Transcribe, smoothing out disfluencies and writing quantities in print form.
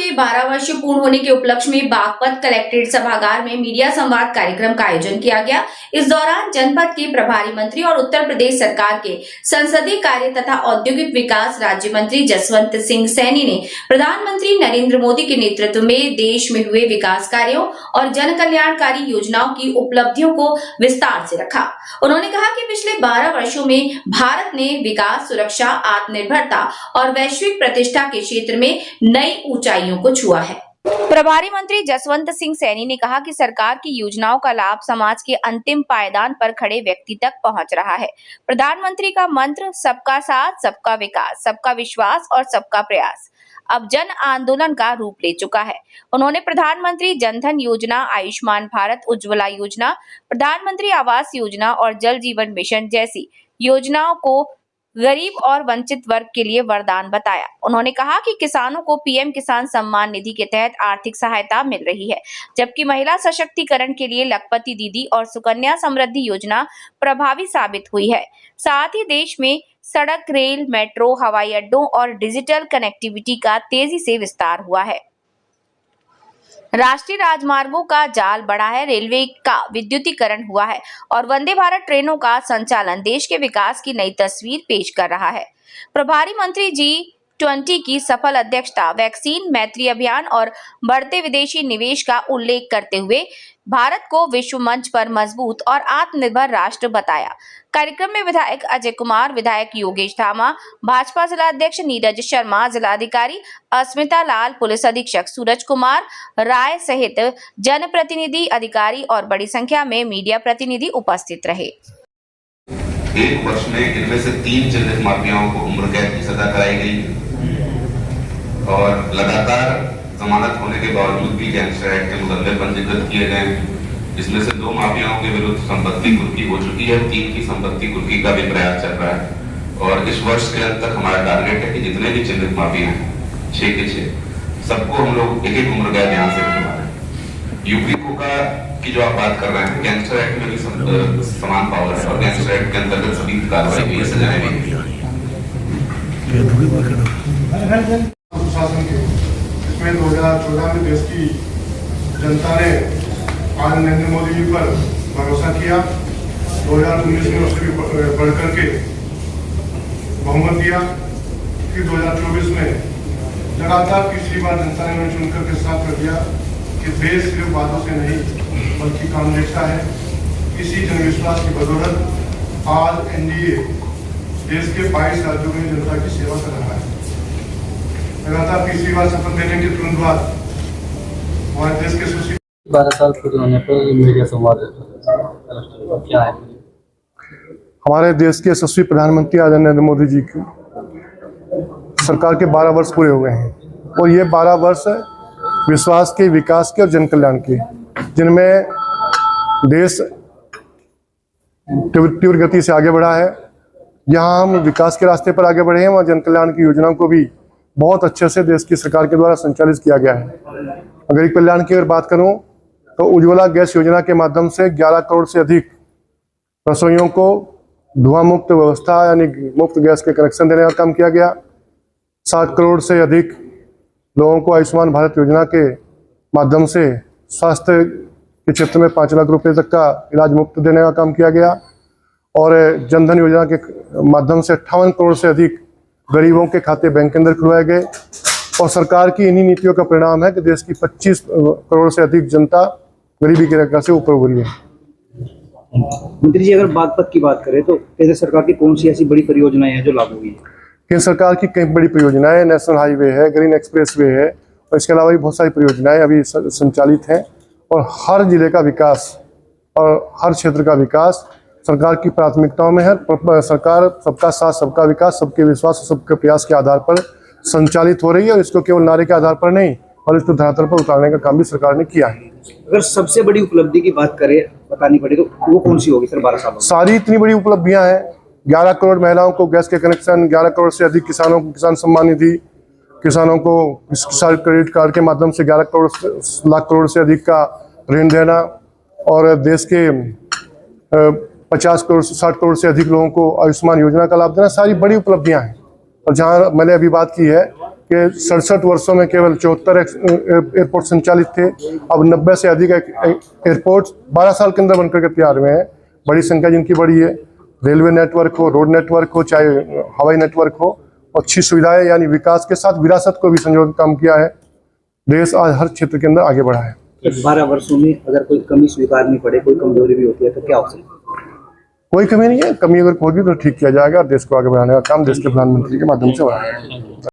के 12 वर्ष पूर्ण होने के उपलक्ष्य में बागपत कलेक्ट्रेट सभागार में मीडिया संवाद कार्यक्रम का आयोजन किया गया। इस दौरान जनपद के प्रभारी मंत्री और उत्तर प्रदेश सरकार के संसदीय कार्य तथा औद्योगिक विकास राज्य मंत्री जसवंत सिंह सैनी ने प्रधानमंत्री नरेंद्र मोदी के नेतृत्व में देश में हुए विकास कार्यों और जन कल्याणकारी योजनाओं की उपलब्धियों को विस्तार से रखा। उन्होंने कहा कि पिछले 12 वर्षों में भारत ने विकास, सुरक्षा, आत्मनिर्भरता और वैश्विक प्रतिष्ठा के क्षेत्र में नई ऊंचाइयों को छुआ है। प्रभारी मंत्री जसवंत सिंह सैनी ने कहा कि सरकार की योजनाओं का लाभ समाज के अंतिम पायदान पर खड़े व्यक्ति तक पहुंच रहा है। प्रधानमंत्री का मंत्र सबका साथ, सबका विकास, सबका विश्वास और सबका प्रयास अब जन आंदोलन का रूप ले चुका है। उन्होंने प्रधानमंत्री जनधन योजना, आयुष्मान भारत, उज्ज्वला योजना, प्रधानमंत्री आवास योजना और जल जीवन मिशन जैसी योजनाओं को गरीब और वंचित वर्ग के लिए वरदान बताया। उन्होंने कहा कि किसानों को पीएम किसान सम्मान निधि के तहत आर्थिक सहायता मिल रही है, जबकि महिला सशक्तिकरण के लिए लखपति दीदी और सुकन्या समृद्धि योजना प्रभावी साबित हुई है। साथ ही देश में सड़क, रेल, मेट्रो, हवाई अड्डों और डिजिटल कनेक्टिविटी का तेजी से विस्तार हुआ है। राष्ट्रीय राजमार्गों का जाल बढ़ा है, रेलवे का विद्युतीकरण हुआ है और वंदे भारत ट्रेनों का संचालन देश के विकास की नई तस्वीर पेश कर रहा है। प्रभारी मंत्री G20 की सफल अध्यक्षता, वैक्सीन, मैत्री अभियान और बढ़ते विदेशी निवेश का उल्लेख करते हुए भारत को विश्व मंच पर मजबूत और आत्मनिर्भर राष्ट्र बताया। कार्यक्रम में विधायक अजय कुमार, विधायक योगेश धामा, भाजपा जिला अध्यक्ष नीरज शर्मा, जिलाधिकारी अस्मिता लाल, पुलिस अधीक्षक सूरज कुमार राय सहित जनप्रतिनिधि, अधिकारी और बड़ी संख्या में मीडिया प्रतिनिधि उपस्थित रहे। एक वर्ष में इनमें से 3 चिन्हित माफियाओं को उम्र कैद की सजा कराई गई और लगातार जमानत होने के बावजूद भी गैंगस्टर एक्ट के मुकदमे पंजीकृत किए गए। इसमें से 2 माफियाओं के विरुद्ध संपत्ति कुर्की हो चुकी है, 3 की संपत्ति कुर्की का भी प्रयास चल रहा है और इस वर्ष के अंत तक हमारा टारगेट है कि जितने भी चिन्हित माफिया हैं 6 के 6 सबको हम लोग एक उम्र कैद यहाँ से करवा रहे हैं। यूपी कोका की जो आप बात कर रहे हैं, गैंगस्टर एक्ट में भी समान पावर है और गैंगस्टर एक्ट के अंतर्गत सभी कार्रवाई भी सजाएं भी। इसमें 2014 में देश की जनता ने आज नरेंद्र मोदी जी पर भरोसा किया, 2019 में उससे भी बढ़कर के बहुमत दिया, फिर 2024 में लगातार तीसरी बार जनता ने उन्हें चुनकर के साफ कर दिया कि देश सिर्फ बातों से नहीं बल्कि काम देखता है। इसी जनविश्वास की बदौलत आज एनडीए देश के 22 राज्यों में जनता की सेवा कर रहा है। लगातार तीसरी बार शपथ लेने के तुरंत बाद हमारे देश के 12 साल पूरे होने पर मीडिया संवाद क्या है? हमारे देश के यशस्वी प्रधानमंत्री आदरणीय नरेंद्र मोदी जी की सरकार के 12 वर्ष पूरे हो गए हैं और ये 12 वर्ष विश्वास के, विकास के और जन कल्याण के, जिनमें देश तीव्र गति से आगे बढ़ा है। यहाँ हम विकास के रास्ते पर आगे बढ़े हैं, वहाँ जन कल्याण की योजनाओं को भी बहुत अच्छे से देश की सरकार के द्वारा संचालित किया गया है। अगर एक कल्याण की अगर बात करूं तो उज्ज्वला गैस योजना के माध्यम से 11 करोड़ से अधिक रसोइयों को धुआं मुक्त व्यवस्था यानी मुफ्त गैस के कनेक्शन देने का काम किया गया। 60 करोड़ से अधिक लोगों को आयुष्मान भारत योजना के माध्यम से स्वास्थ्य के क्षेत्र में 5 लाख रुपए तक का इलाज मुफ्त देने का काम किया गया और जनधन योजना के माध्यम से 58 करोड़ से अधिक गरीबों के खाते बैंक के अंदर खुलवाए गए और सरकार की इन्हीं नीतियों का परिणाम है कि देश की 25 करोड़ से अधिक जनता गरीबी की रेखा से ऊपर उभरी है। मंत्री जी, अगर बागपत की बात करें तो केंद्र सरकार की कौन सी ऐसी बड़ी परियोजनाएं हैं जो लागू हुई है? केंद्र सरकार की कई बड़ी परियोजनाएं, नेशनल हाईवे है, ग्रीन एक्सप्रेस वे है और इसके अलावा भी बहुत सारी परियोजनाएं अभी संचालित हैं और हर जिले का विकास और हर क्षेत्र का विकास सरकार की प्राथमिकताओं में है। सरकार सबका साथ, सबका विकास, सबके विश्वास और सबके प्रयास के आधार पर संचालित हो रही है और इसको केवल नारे के आधार पर नहीं और इसको धरातल पर उतारने का काम भी सरकार ने किया है। अगर सबसे बड़ी उपलब्धि की बात करें, बतानी पड़े तो वो कौन सी होगी सर? 12 सालों में सारी इतनी बड़ी उपलब्धियां हैं। 11 करोड़ महिलाओं को गैस के कनेक्शन, 11 करोड़ से अधिक किसानों को किसान सम्मान निधि, किसानों को किसान क्रेडिट कार्ड के माध्यम से 11 लाख करोड़ से अधिक का ऋण देना और देश के 50 करोड़ से 60 करोड़ से अधिक लोगों को आयुष्मान योजना का लाभ देना, सारी बड़ी उपलब्धियां हैं। और जहां मैंने अभी बात की है कि 67 वर्षों में केवल 74 एयरपोर्ट संचालित थे। अब 90 से अधिक एयरपोर्ट 12 साल के अंदर बनकर के तैयार हुए हैं। बड़ी संख्या जिनकी बड़ी है, रेलवे नेटवर्क हो, रोड नेटवर्क हो, चाहे हवाई नेटवर्क हो, अच्छी सुविधाएं यानी विकास के साथ विरासत को भी संजोकर काम किया है। देश आज हर क्षेत्र के अंदर आगे बढ़ा है। 12 वर्षों में अगर कोई कमी स्वीकारनी पड़े, कोई कमजोरी भी होती है तो क्या हो सकता है? कोई कमी नहीं है, कमी अगर होगी तो ठीक किया जाएगा। देश को आगे बढ़ाने का काम देश के प्रधानमंत्री के माध्यम से हो रहा है।